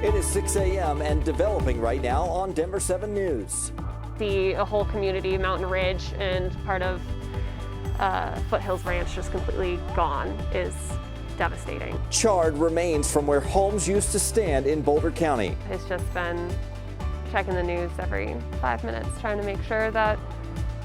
It is 6 a.m. and developing right now on Denver7 News. See a whole community, Mountain Ridge and part of Foothills Ranch just completely gone is devastating. Charred remains from where homes used to stand in Boulder County. It's just been checking the news every 5 minutes, trying to make sure that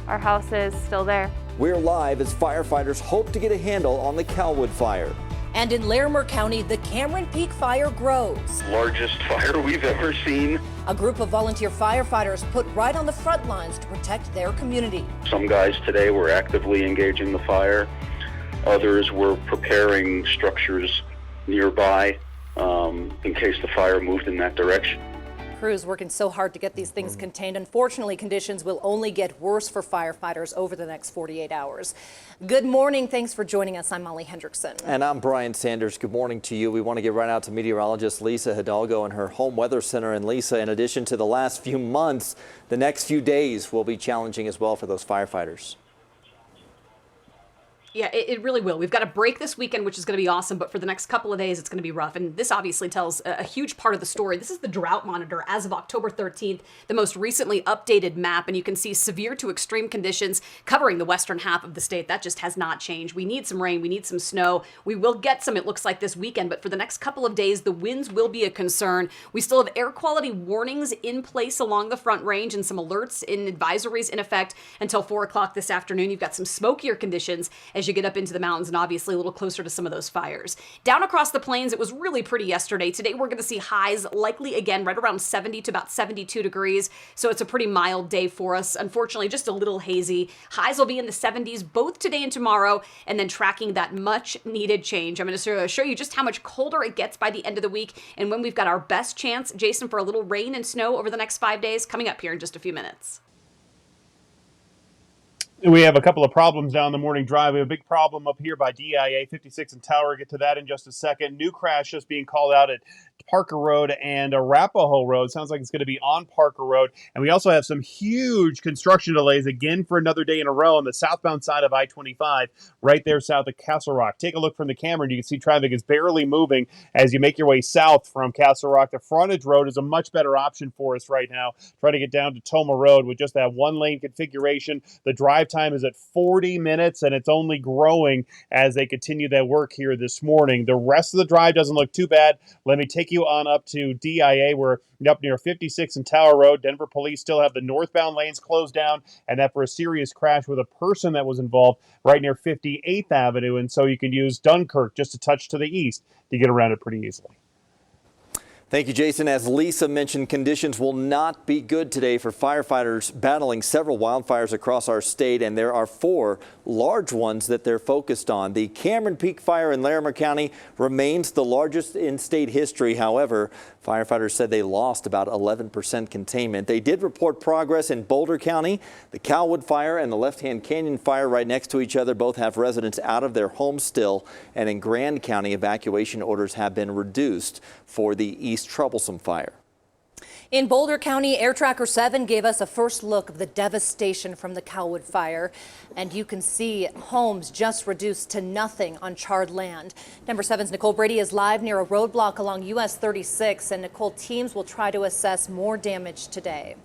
our house is still there. We're live as firefighters hope to get a handle on the Calwood fire. And in Larimer County, the Cameron Peak fire grows. Largest fire we've ever seen. A group of volunteer firefighters put right on the front lines to protect their community. Some guys today were actively engaging the fire. Others were preparing structures nearby in case the fire moved in that direction. Crews working so hard to get these things contained. Unfortunately, conditions will only get worse for firefighters over the next 48 hours. Good morning. Thanks for joining us. I'm Molly Hendrickson. And I'm Brian Sanders. Good morning to you. We want to get right out to meteorologist Lisa Hidalgo and her home weather center. And Lisa, in addition to the last few months, the next few days will be challenging as well for those firefighters. Yeah, it really will. We've got a break this weekend, which is going to be awesome, but for the next couple of days, it's going to be rough. And this obviously tells a huge part of the story. This is the drought monitor as of October 13th, the most recently updated map, and you can see severe to extreme conditions covering the western half of the state. That just has not changed. We need some rain. We need some snow. We will get some, it looks like, this weekend, but for the next couple of days, the winds will be a concern. We still have air quality warnings in place along the Front Range and some alerts and advisories in effect until 4 o'clock this afternoon. You've got some smokier conditions as you get up into the mountains and obviously a little closer to some of those fires. Down across the plains, it was really pretty yesterday. Today, we're going to see highs likely again right around 70 to about 72 degrees. So it's a pretty mild day for us. Unfortunately, just a little hazy. Highs will be in the 70s both today and tomorrow, and then tracking that much needed change. I'm going to show you just how much colder it gets by the end of the week and when we've got our best chance, Jason, for a little rain and snow over the next 5 days coming up here in just a few minutes. We have a couple of problems down the morning drive. We have a big problem up here by DIA 56 and Tower. Get to that in just a second. New crash just being called out at Parker Road and Arapahoe Road. Sounds like it's going to be on Parker Road. And we also have some huge construction delays again for another day in a row on the southbound side of I-25, right there south of Castle Rock. Take a look from the camera and you can see traffic is barely moving as you make your way south from Castle Rock. The frontage road is a much better option for us right now. Try to get down to Toma Road with just that one lane configuration. The drive time is at 40 minutes and it's only growing as they continue that work here this morning. The rest of the drive doesn't look too bad. Let me take you on up to DIA. We're up near 56 and Tower Road. Denver police still have the northbound lanes closed down, and that for a serious crash with a person that was involved right near 58th Avenue. And so you can use Dunkirk just a touch to the east to get around it pretty easily. Thank you, Jason. As Lisa mentioned, conditions will not be good today for firefighters battling several wildfires across our state, and there are 4 large ones that they're focused on. The Cameron Peak fire in Larimer County remains the largest in state history. However, firefighters said they lost about 11% containment. They did report progress in Boulder County. The Calwood fire and the Left Hand Canyon fire right next to each other both have residents out of their homes still, and in Grand County, evacuation orders have been reduced for the East Troublesome fire. In Boulder County, Air Tracker 7 gave us a first look of the devastation from the Calwood fire. And you can see homes just reduced to nothing on charred land. Denver7's Nicole Brady is live near a roadblock along US 36. And Nicole, teams will try to assess more damage today.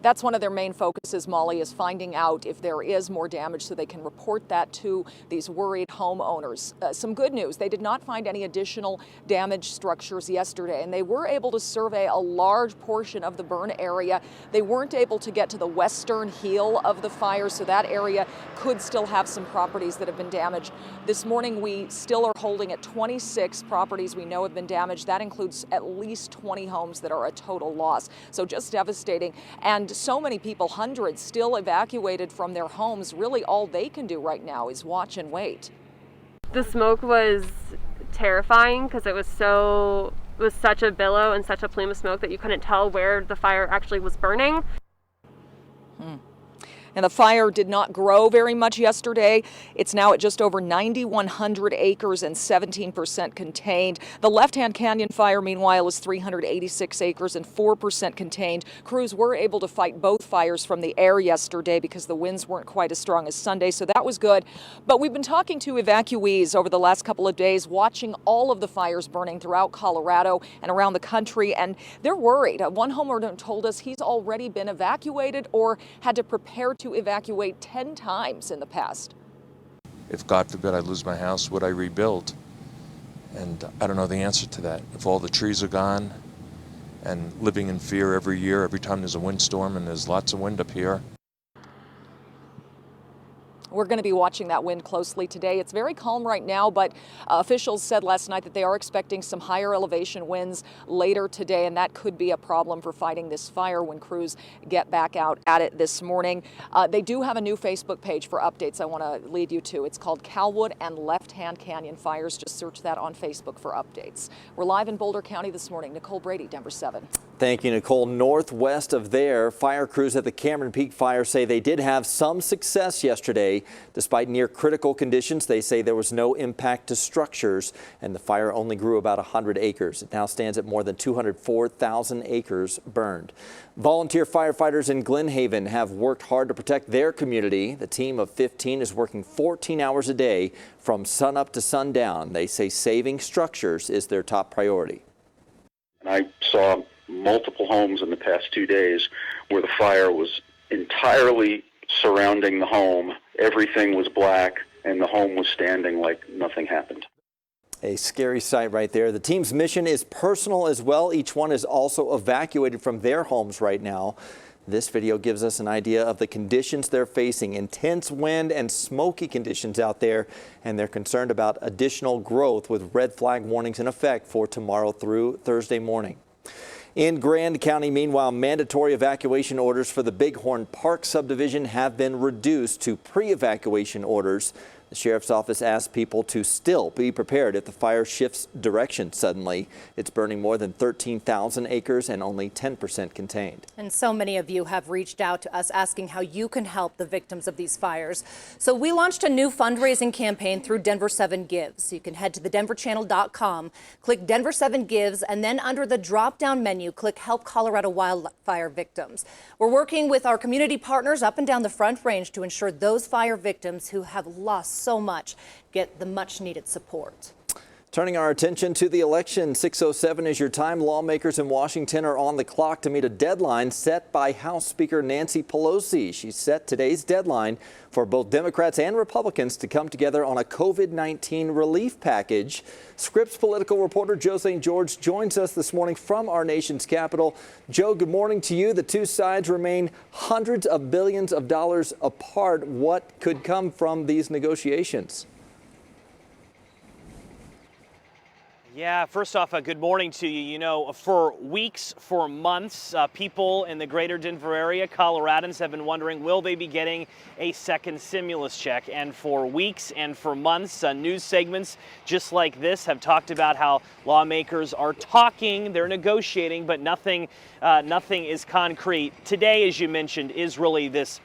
That's one of their main focuses, Molly, is finding out if there is more damage so they can report that to these worried homeowners. Some good news, they did not find any additional damaged structures yesterday, and they were able to survey a large portion of the burn area. They weren't able to get to the western heel of the fire, so that area could still have some properties that have been damaged. This morning, we still are holding at 26 properties we know have been damaged. That includes at least 20 homes that are a total loss. So just devastating. And so many people, hundreds, still evacuated from their homes. Really all they can do right now is watch and wait. The smoke was terrifying because it was such a billow and such a plume of smoke that you couldn't tell where the fire actually was burning. And the fire did not grow very much yesterday. It's now at just over 9,100 acres and 17% contained. The Left-Hand Canyon fire, meanwhile, is 386 acres and 4% contained. Crews were able to fight both fires from the air yesterday because the winds weren't quite as strong as Sunday, so that was good. But we've been talking to evacuees over the last couple of days, watching all of the fires burning throughout Colorado and around the country, and they're worried. One homeowner told us he's already been evacuated or had to prepare to evacuate 10 times in the past. If God forbid I lose my house, would I rebuild? And I don't know the answer to that. If all the trees are gone and living in fear every year, every time there's a windstorm, and there's lots of wind up here. We're going to be watching that wind closely today. It's very calm right now, but officials said last night that they are expecting some higher elevation winds later today, and that could be a problem for fighting this fire when crews get back out at it this morning. They do have a new Facebook page for updates I want to lead you to. It's called Calwood and Left-Hand Canyon Fires. Just search that on Facebook for updates. We're live in Boulder County this morning. Nicole Brady, Denver7. Thank you, Nicole. Northwest of there, fire crews at the Cameron Peak Fire say they did have some success yesterday. Despite near critical conditions, they say there was no impact to structures, and the fire only grew about 100 acres. It now stands at more than 204,000 acres burned. Volunteer firefighters in Glen Haven have worked hard to protect their community. The team of 15 is working 14 hours a day from sunup to sundown. They say saving structures is their top priority. I saw multiple homes in the past 2 days where the fire was entirely surrounding the home. Everything was black, and the home was standing like nothing happened. A scary sight right there. The team's mission is personal as well. Each one is also evacuated from their homes right now. This video gives us an idea of the conditions they're facing. Intense wind and smoky conditions out there, and they're concerned about additional growth with red flag warnings in effect for tomorrow through Thursday morning. In Grand County, meanwhile, mandatory evacuation orders for the Bighorn Park subdivision have been reduced to pre-evacuation orders. The sheriff's office asked people to still be prepared if the fire shifts direction suddenly. It's burning more than 13,000 acres and only 10% contained. And so many of you have reached out to us asking how you can help the victims of these fires. So we launched a new fundraising campaign through Denver7 Gives. You can head to thedenverchannel.com, click Denver7 Gives, and then under the drop-down menu, click Help Colorado Wildfire Victims. We're working with our community partners up and down the Front Range to ensure those fire victims who have lost so much get the much needed support. Turning our attention to the election, 6:07 is your time. Lawmakers in Washington are on the clock to meet a deadline set by House Speaker Nancy Pelosi. She set today's deadline for both Democrats and Republicans to come together on a COVID-19 relief package. Scripps political reporter Joe St. George joins us this morning from our nation's capital. Joe, good morning to you. The two sides remain hundreds of billions of dollars apart. What could come from these negotiations? Yeah, first off, good morning to you. You know, for weeks, for months, people in the greater Denver area, Coloradans, have been wondering, will they be getting a second stimulus check? And for weeks and for months, news segments just like this have talked about how lawmakers are talking, they're negotiating, but nothing is concrete. Today, as you mentioned, is really this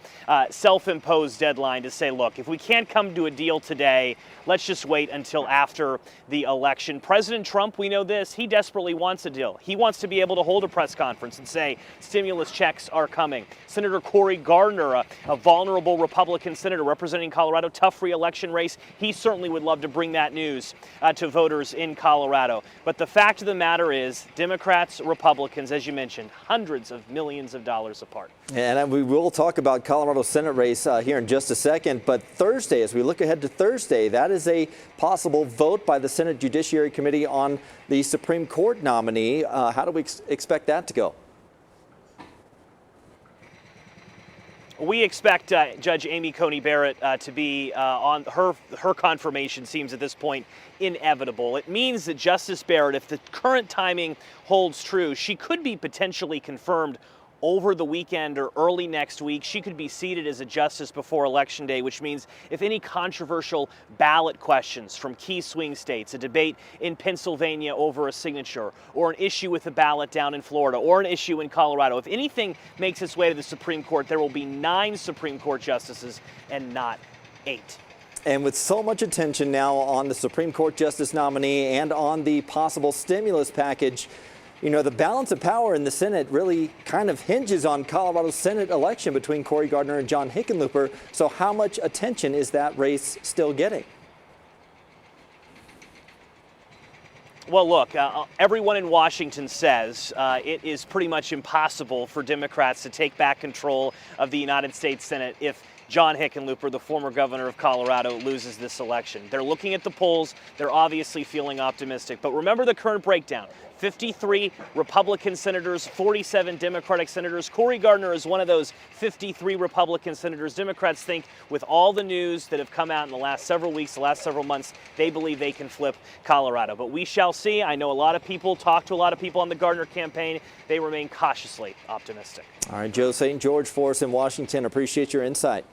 self-imposed deadline to say, look, if we can't come to a deal today, let's just wait until after the election. President Trump, we know this, he desperately wants a deal. He wants to be able to hold a press conference and say stimulus checks are coming. Senator Cory Gardner, a vulnerable Republican senator representing Colorado, tough re-election race, he certainly would love to bring that news to voters in Colorado. But the fact of the matter is, Democrats, Republicans, as you mentioned, hundreds of millions of dollars apart. And we will talk about Colorado Senate race here in just a second. But Thursday, as we look ahead to Thursday, that is a possible vote by the Senate Judiciary Committee on the Supreme Court nominee. How do we expect that to go? We expect Judge Amy Coney Barrett to be on her confirmation seems at this point inevitable. It means that Justice Barrett, if the current timing holds true, she could be potentially confirmed over the weekend or early next week, she could be seated as a justice before Election Day, which means if any controversial ballot questions from key swing states, a debate in Pennsylvania over a signature, or an issue with a ballot down in Florida, or an issue in Colorado, if anything makes its way to the Supreme Court, there will be 9 Supreme Court justices and not 8. And with so much attention now on the Supreme Court justice nominee and on the possible stimulus package, you know, the balance of power in the Senate really kind of hinges on Colorado's Senate election between Cory Gardner and John Hickenlooper. So how much attention is that race still getting? Well, look, everyone in Washington says it is pretty much impossible for Democrats to take back control of the United States Senate if John Hickenlooper, the former governor of Colorado, loses this election. They're looking at the polls. They're obviously feeling optimistic. But remember the current breakdown. 53 Republican senators, 47 Democratic senators. Cory Gardner is one of those 53 Republican senators. Democrats think with all the news that have come out in the last several weeks, the last several months, they believe they can flip Colorado. But we shall see. I know a lot of people, talk to a lot of people on the Gardner campaign. They remain cautiously optimistic. All right, Joe St. George for us in Washington. Appreciate your insight.